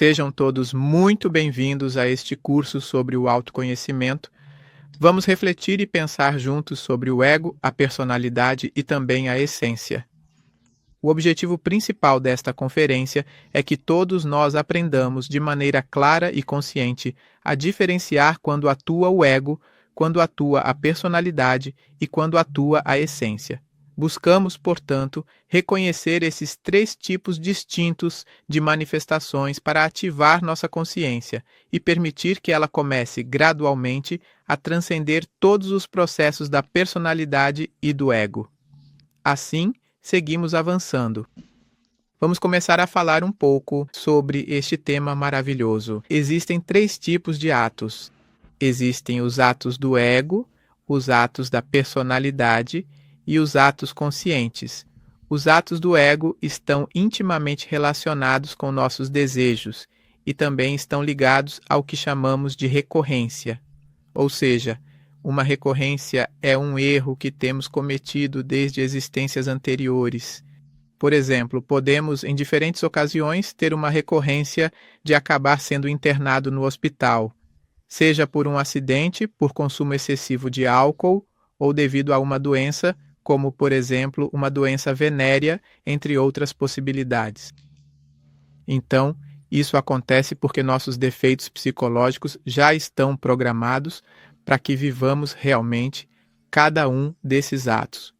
Sejam todos muito bem-vindos a este curso sobre o autoconhecimento. Vamos refletir e pensar juntos sobre o ego, a personalidade e também a essência. O objetivo principal desta conferência é que todos nós aprendamos de maneira clara e consciente a diferenciar quando atua o ego, quando atua a personalidade e quando atua a essência. Buscamos, portanto, reconhecer esses três tipos distintos de manifestações para ativar nossa consciência e permitir que ela comece gradualmente a transcender todos os processos da personalidade e do ego. Assim, seguimos avançando. Vamos começar a falar um pouco sobre este tema maravilhoso. Existem três tipos de atos. Existem os atos do ego, os atos da personalidade e os atos conscientes. Os atos do ego estão intimamente relacionados com nossos desejos e também estão ligados ao que chamamos de recorrência. Ou seja, uma recorrência é um erro que temos cometido desde existências anteriores. Por exemplo, podemos, em diferentes ocasiões, ter uma recorrência de acabar sendo internado no hospital, seja por um acidente, por consumo excessivo de álcool ou devido a uma doença, como, por exemplo, uma doença venérea, entre outras possibilidades. Então, isso acontece porque nossos defeitos psicológicos já estão programados para que vivamos realmente cada um desses atos.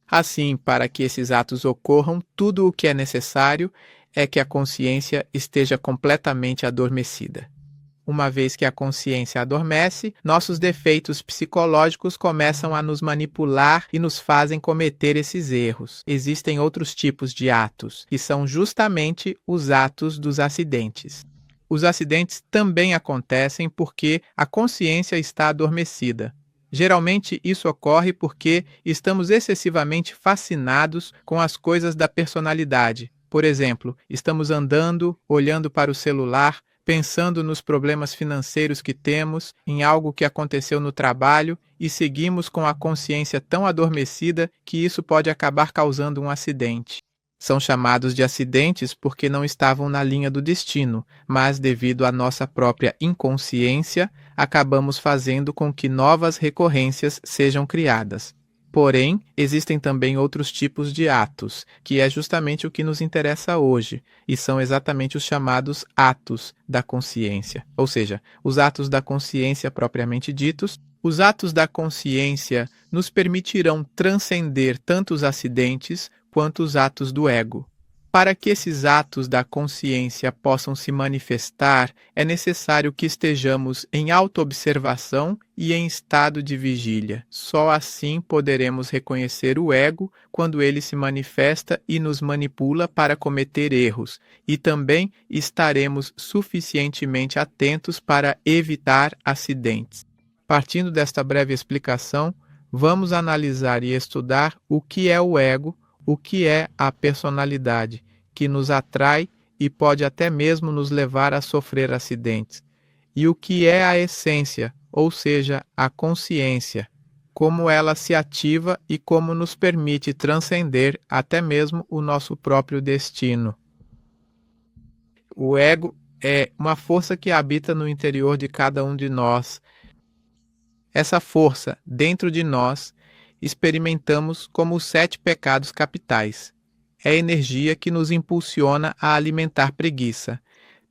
Assim, para que esses atos ocorram, tudo o que é necessário é que a consciência esteja completamente adormecida. Uma vez que a consciência adormece, nossos defeitos psicológicos começam a nos manipular e nos fazem cometer esses erros. Existem outros tipos de atos, que são justamente os atos dos acidentes. Os acidentes também acontecem porque a consciência está adormecida. Geralmente isso ocorre porque estamos excessivamente fascinados com as coisas da personalidade. Por exemplo, estamos andando, olhando para o celular, pensando nos problemas financeiros que temos, em algo que aconteceu no trabalho e seguimos com a consciência tão adormecida que isso pode acabar causando um acidente. São chamados de acidentes porque não estavam na linha do destino, mas devido à nossa própria inconsciência, acabamos fazendo com que novas recorrências sejam criadas. Porém, existem também outros tipos de atos, que é justamente o que nos interessa hoje, e são exatamente os chamados atos da consciência. Ou seja, os atos da consciência propriamente ditos. Os atos da consciência nos permitirão transcender tanto os acidentes quanto os atos do ego. Para que esses atos da consciência possam se manifestar, é necessário que estejamos em autoobservação e em estado de vigília. Só assim poderemos reconhecer o ego quando ele se manifesta e nos manipula para cometer erros, e também estaremos suficientemente atentos para evitar acidentes. Partindo desta breve explicação, vamos analisar e estudar o que é o ego, o que é a personalidade, que nos atrai e pode até mesmo nos levar a sofrer acidentes, e o que é a essência, ou seja, a consciência, como ela se ativa e como nos permite transcender até mesmo o nosso próprio destino. O ego é uma força que habita no interior de cada um de nós. Essa força, dentro de nós, experimentamos como os 7 pecados capitais. É a energia que nos impulsiona a alimentar preguiça,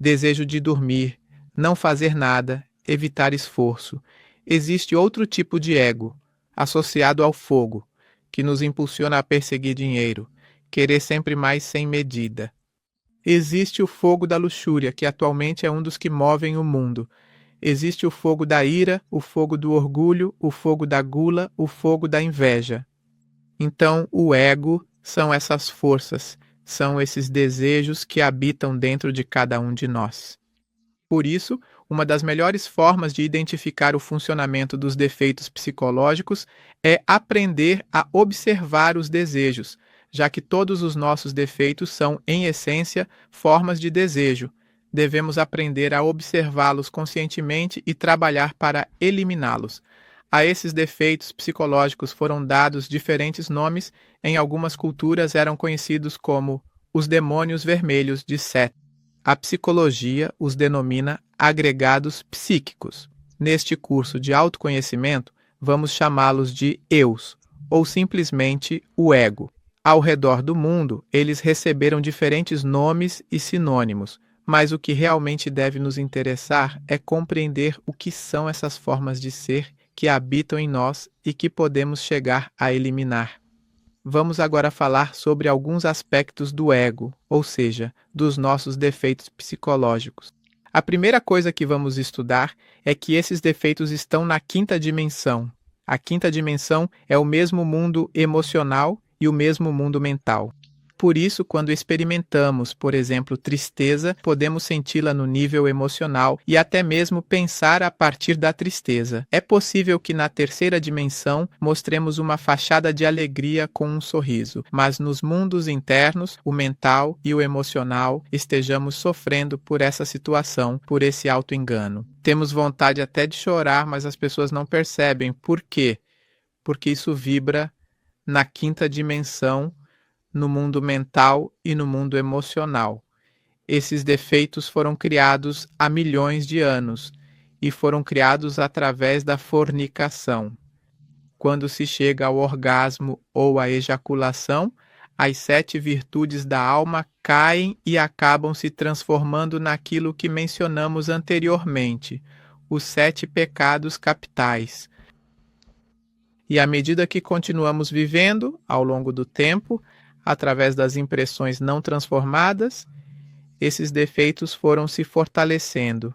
desejo de dormir, não fazer nada, evitar esforço. Existe outro tipo de ego, associado ao fogo, que nos impulsiona a perseguir dinheiro, querer sempre mais sem medida. Existe o fogo da luxúria, que atualmente é um dos que movem o mundo. Existe o fogo da ira, o fogo do orgulho, o fogo da gula, o fogo da inveja. Então, o ego são essas forças, são esses desejos que habitam dentro de cada um de nós. Por isso, uma das melhores formas de identificar o funcionamento dos defeitos psicológicos é aprender a observar os desejos, já que todos os nossos defeitos são, em essência, formas de desejo. Devemos aprender a observá-los conscientemente e trabalhar para eliminá-los. A esses defeitos psicológicos foram dados diferentes nomes. Em algumas culturas eram conhecidos como os demônios vermelhos de Set. A psicologia os denomina agregados psíquicos. Neste curso de autoconhecimento, vamos chamá-los de eus, ou simplesmente o ego. Ao redor do mundo, eles receberam diferentes nomes e sinônimos, mas o que realmente deve nos interessar é compreender o que são essas formas de ser que habitam em nós e que podemos chegar a eliminar. Vamos agora falar sobre alguns aspectos do ego, ou seja, dos nossos defeitos psicológicos. A primeira coisa que vamos estudar é que esses defeitos estão na quinta dimensão. A quinta dimensão é o mesmo mundo emocional e o mesmo mundo mental. Por isso, quando experimentamos, por exemplo, tristeza, podemos senti-la no nível emocional e até mesmo pensar a partir da tristeza. É possível que na terceira dimensão mostremos uma fachada de alegria com um sorriso, mas nos mundos internos, o mental e o emocional, estejamos sofrendo por essa situação, por esse auto-engano. Temos vontade até de chorar, mas as pessoas não percebem. Por quê? Porque isso vibra na quinta dimensão, no mundo mental e no mundo emocional. Esses defeitos foram criados há milhões de anos e foram criados através da fornicação. Quando se chega ao orgasmo ou à ejaculação, as 7 virtudes da alma caem e acabam se transformando naquilo que mencionamos anteriormente, os 7 pecados capitais. E à medida que continuamos vivendo, ao longo do tempo, através das impressões não transformadas, esses defeitos foram se fortalecendo.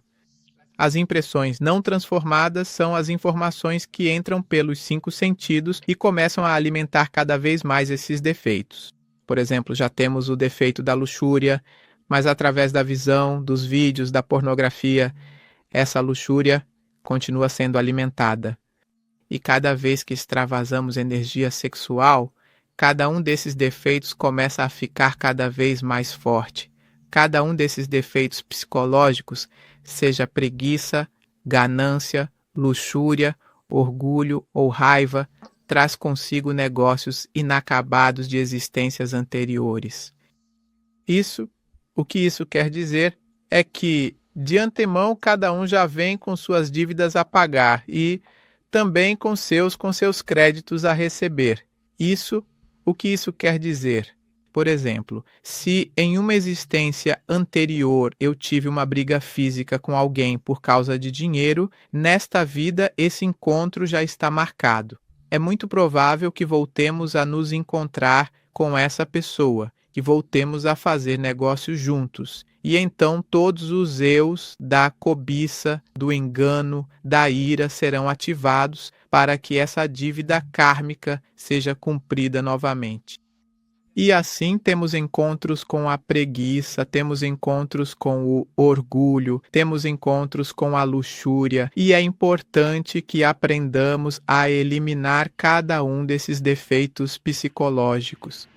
As impressões não transformadas são as informações que entram pelos 5 sentidos e começam a alimentar cada vez mais esses defeitos. Por exemplo, já temos o defeito da luxúria, mas através da visão, dos vídeos, da pornografia, essa luxúria continua sendo alimentada. E cada vez que extravasamos energia sexual, cada um desses defeitos começa a ficar cada vez mais forte. Cada um desses defeitos psicológicos, seja preguiça, ganância, luxúria, orgulho ou raiva, traz consigo negócios inacabados de existências anteriores. O que isso quer dizer é que, de antemão, cada um já vem com suas dívidas a pagar e também com seus créditos a receber. O que isso quer dizer? Por exemplo, se em uma existência anterior eu tive uma briga física com alguém por causa de dinheiro, nesta vida esse encontro já está marcado. É muito provável que voltemos a nos encontrar com essa pessoa, que voltemos a fazer negócios juntos. E então todos os eus da cobiça, do engano, da ira serão ativados para que essa dívida kármica seja cumprida novamente. E assim temos encontros com a preguiça, temos encontros com o orgulho, temos encontros com a luxúria, e é importante que aprendamos a eliminar cada um desses defeitos psicológicos.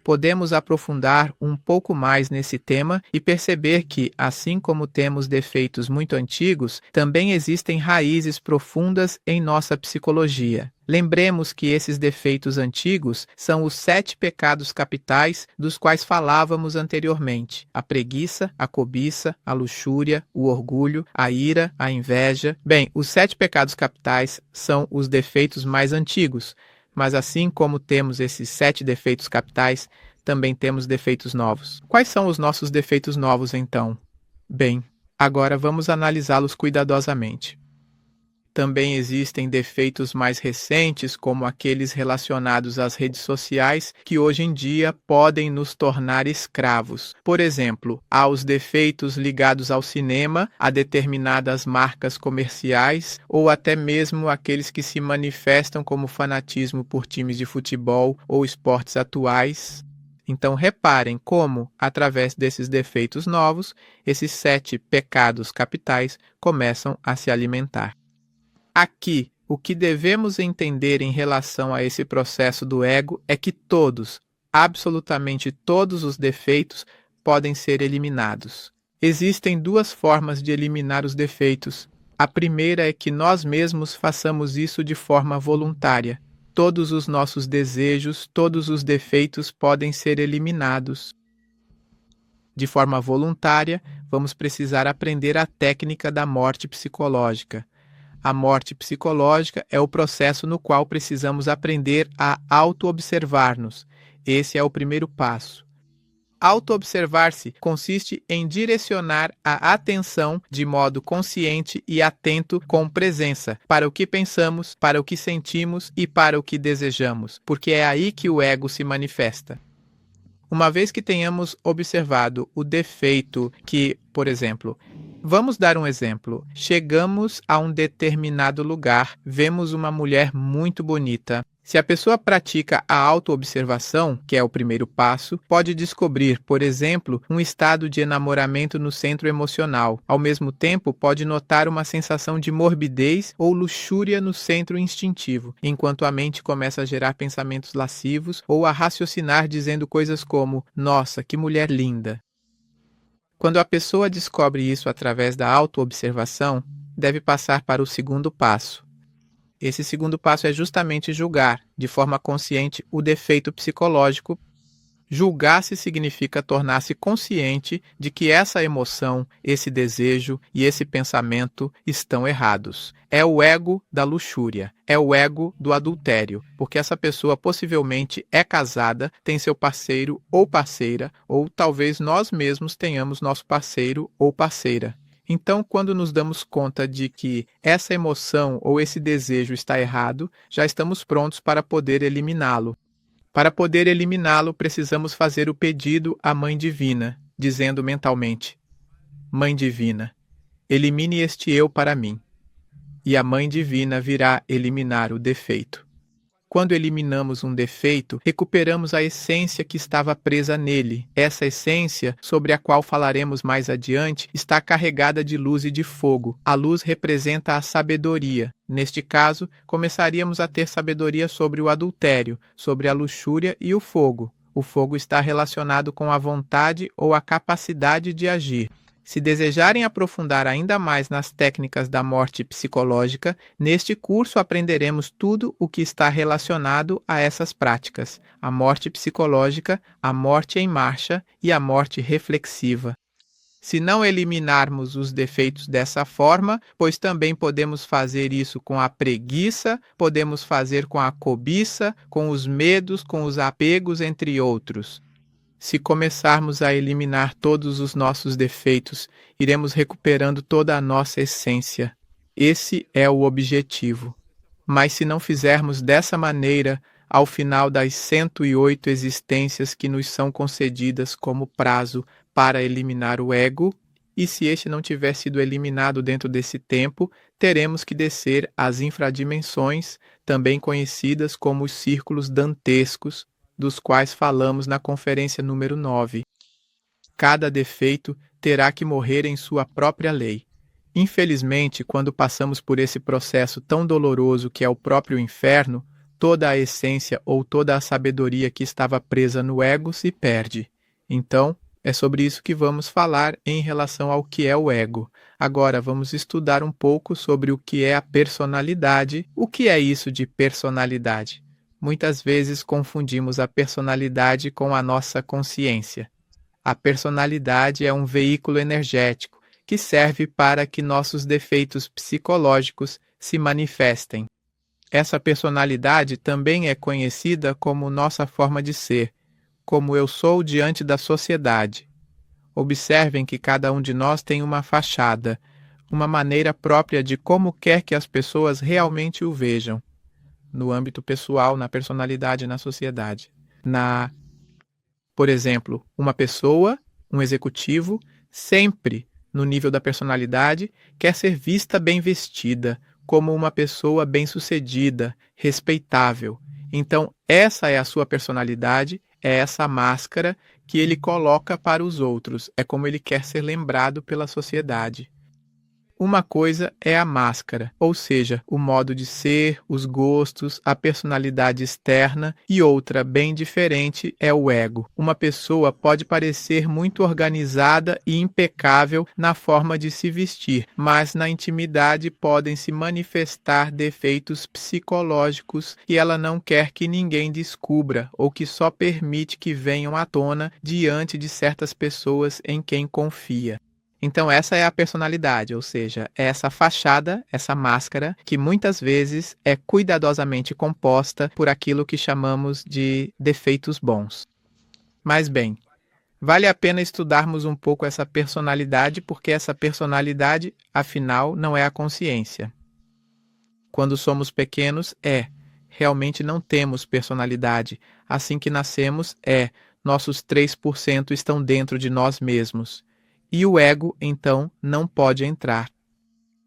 Podemos aprofundar um pouco mais nesse tema e perceber que, assim como temos defeitos muito antigos, também existem raízes profundas em nossa psicologia. Lembremos que esses defeitos antigos são os 7 pecados capitais dos quais falávamos anteriormente: a preguiça, a cobiça, a luxúria, o orgulho, a ira, a inveja. Bem, os 7 pecados capitais são os defeitos mais antigos, mas assim como temos esses 7 defeitos capitais, também temos defeitos novos. Quais são os nossos defeitos novos, então? Bem, agora vamos analisá-los cuidadosamente. Também existem defeitos mais recentes, como aqueles relacionados às redes sociais, que hoje em dia podem nos tornar escravos. Por exemplo, há os defeitos ligados ao cinema, a determinadas marcas comerciais, ou até mesmo aqueles que se manifestam como fanatismo por times de futebol ou esportes atuais. Então reparem como, através desses defeitos novos, esses 7 pecados capitais começam a se alimentar. Aqui, o que devemos entender em relação a esse processo do ego é que todos, absolutamente todos os defeitos podem ser eliminados. Existem 2 formas de eliminar os defeitos. A primeira é que nós mesmos façamos isso de forma voluntária. Todos os nossos desejos, todos os defeitos podem ser eliminados. De forma voluntária, vamos precisar aprender a técnica da morte psicológica. A morte psicológica é o processo no qual precisamos aprender a auto-observar-nos. Esse é o primeiro passo. Auto-observar-se consiste em direcionar a atenção de modo consciente e atento com presença para o que pensamos, para o que sentimos e para o que desejamos, porque é aí que o ego se manifesta. Uma vez que tenhamos observado o defeito que, por exemplo, vamos dar um exemplo. Chegamos a um determinado lugar, vemos uma mulher muito bonita. Se a pessoa pratica a autoobservação, que é o primeiro passo, pode descobrir, por exemplo, um estado de enamoramento no centro emocional. Ao mesmo tempo, pode notar uma sensação de morbidez ou luxúria no centro instintivo, enquanto a mente começa a gerar pensamentos lascivos ou a raciocinar dizendo coisas como: "Nossa, que mulher linda!". Quando a pessoa descobre isso através da autoobservação, deve passar para o segundo passo. Esse segundo passo é justamente julgar, de forma consciente, o defeito psicológico. Julgar-se significa tornar-se consciente de que essa emoção, esse desejo e esse pensamento estão errados. É o ego da luxúria, é o ego do adultério, porque essa pessoa possivelmente é casada, tem seu parceiro ou parceira, ou talvez nós mesmos tenhamos nosso parceiro ou parceira. Então, quando nos damos conta de que essa emoção ou esse desejo está errado, já estamos prontos para poder eliminá-lo. Para poder eliminá-lo, precisamos fazer o pedido à Mãe Divina, dizendo mentalmente: "Mãe Divina, elimine este eu para mim." E a Mãe Divina virá eliminar o defeito. Quando eliminamos um defeito, recuperamos a essência que estava presa nele. Essa essência, sobre a qual falaremos mais adiante, está carregada de luz e de fogo. A luz representa a sabedoria. Neste caso, começaríamos a ter sabedoria sobre o adultério, sobre a luxúria e o fogo. O fogo está relacionado com a vontade ou a capacidade de agir. Se desejarem aprofundar ainda mais nas técnicas da morte psicológica, neste curso aprenderemos tudo o que está relacionado a essas práticas: a morte psicológica, a morte em marcha e a morte reflexiva. Se não eliminarmos os defeitos dessa forma, pois também podemos fazer isso com a preguiça, podemos fazer com a cobiça, com os medos, com os apegos, entre outros. Se começarmos a eliminar todos os nossos defeitos, iremos recuperando toda a nossa essência. Esse é o objetivo. Mas se não fizermos dessa maneira, ao final das 108 existências que nos são concedidas como prazo para eliminar o ego, e se este não tiver sido eliminado dentro desse tempo, teremos que descer às infradimensões, também conhecidas como os círculos dantescos, dos quais falamos na conferência número 9. Cada defeito terá que morrer em sua própria lei. Infelizmente, quando passamos por esse processo tão doloroso que é o próprio inferno, toda a essência ou toda a sabedoria que estava presa no ego se perde. Então, é sobre isso que vamos falar em relação ao que é o ego. Agora, vamos estudar um pouco sobre o que é a personalidade. O que é isso de personalidade? Muitas vezes confundimos a personalidade com a nossa consciência. A personalidade é um veículo energético que serve para que nossos defeitos psicológicos se manifestem. Essa personalidade também é conhecida como nossa forma de ser, como eu sou diante da sociedade. Observem que cada um de nós tem uma fachada, uma maneira própria de como quer que as pessoas realmente o vejam. No âmbito pessoal, na personalidade, na sociedade. Por exemplo, uma pessoa, um executivo, sempre, no nível da personalidade, quer ser vista bem vestida, como uma pessoa bem-sucedida, respeitável. Então, essa é a sua personalidade, é essa máscara que ele coloca para os outros, é como ele quer ser lembrado pela sociedade. Uma coisa é a máscara, ou seja, o modo de ser, os gostos, a personalidade externa, e outra, bem diferente, é o ego. Uma pessoa pode parecer muito organizada e impecável na forma de se vestir, mas na intimidade podem se manifestar defeitos psicológicos que ela não quer que ninguém descubra ou que só permite que venham à tona diante de certas pessoas em quem confia. Então essa é a personalidade, ou seja, é essa fachada, essa máscara, que muitas vezes é cuidadosamente composta por aquilo que chamamos de defeitos bons. Mas bem, vale a pena estudarmos um pouco essa personalidade, porque essa personalidade, afinal, não é a consciência. Quando somos pequenos, realmente não temos personalidade. Assim que nascemos, nossos 3% estão dentro de nós mesmos. E o ego, então, não pode entrar.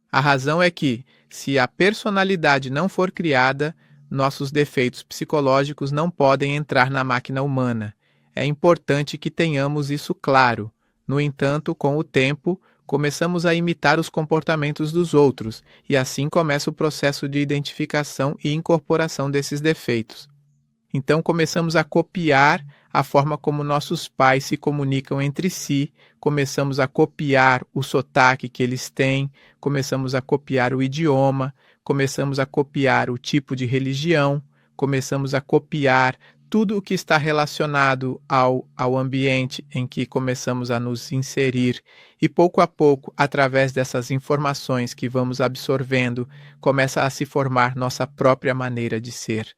A razão é que, se a personalidade não for criada, nossos defeitos psicológicos não podem entrar na máquina humana. É importante que tenhamos isso claro. No entanto, com o tempo, começamos a imitar os comportamentos dos outros, e assim começa o processo de identificação e incorporação desses defeitos. Então começamos a copiar a forma como nossos pais se comunicam entre si, começamos a copiar o sotaque que eles têm, começamos a copiar o idioma, começamos a copiar o tipo de religião, começamos a copiar tudo o que está relacionado ao ambiente em que começamos a nos inserir. E pouco a pouco, através dessas informações que vamos absorvendo, começa a se formar nossa própria maneira de ser.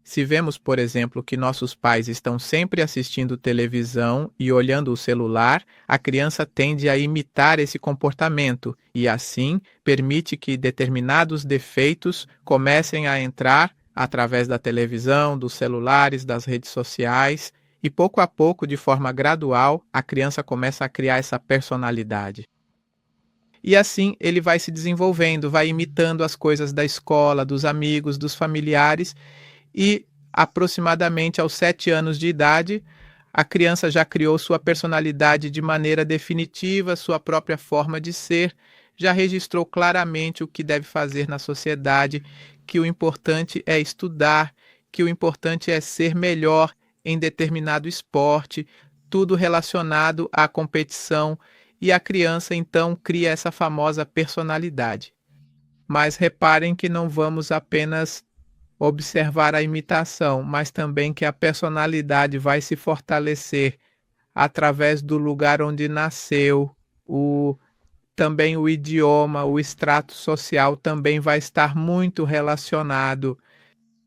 Se vemos, por exemplo, que nossos pais estão sempre assistindo televisão e olhando o celular, a criança tende a imitar esse comportamento e, assim, permite que determinados defeitos comecem a entrar através da televisão, dos celulares, das redes sociais, e pouco a pouco, de forma gradual, a criança começa a criar essa personalidade. E assim ele vai se desenvolvendo, vai imitando as coisas da escola, dos amigos, dos familiares, e aproximadamente aos 7 anos de idade, a criança já criou sua personalidade de maneira definitiva, sua própria forma de ser, já registrou claramente o que deve fazer na sociedade, que o importante é estudar, que o importante é ser melhor em determinado esporte, tudo relacionado à competição, e a criança então cria essa famosa personalidade. Mas reparem que não vamos apenas observar a imitação, mas também que a personalidade vai se fortalecer através do lugar onde nasceu, também o idioma, o extrato social também vai estar muito relacionado.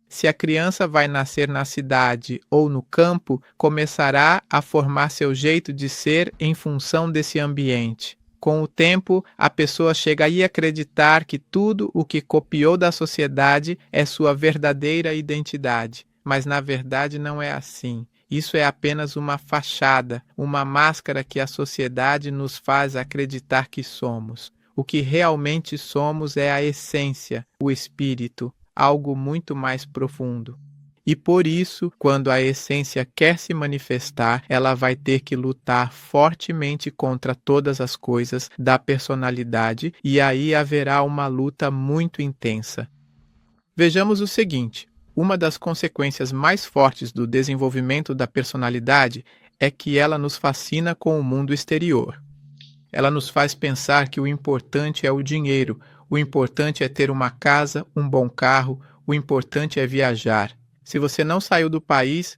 Se a criança vai nascer na cidade ou no campo, começará a formar seu jeito de ser em função desse ambiente. Com o tempo, a pessoa chega a acreditar que tudo o que copiou da sociedade é sua verdadeira identidade. Mas na verdade não é assim. Isso é apenas uma fachada, uma máscara que a sociedade nos faz acreditar que somos. O que realmente somos é a essência, o espírito, algo muito mais profundo. E por isso, quando a essência quer se manifestar, ela vai ter que lutar fortemente contra todas as coisas da personalidade, e aí haverá uma luta muito intensa. Vejamos o seguinte: uma das consequências mais fortes do desenvolvimento da personalidade é que ela nos fascina com o mundo exterior. Ela nos faz pensar que o importante é o dinheiro, o importante é ter uma casa, um bom carro, o importante é viajar. Se você não saiu do país,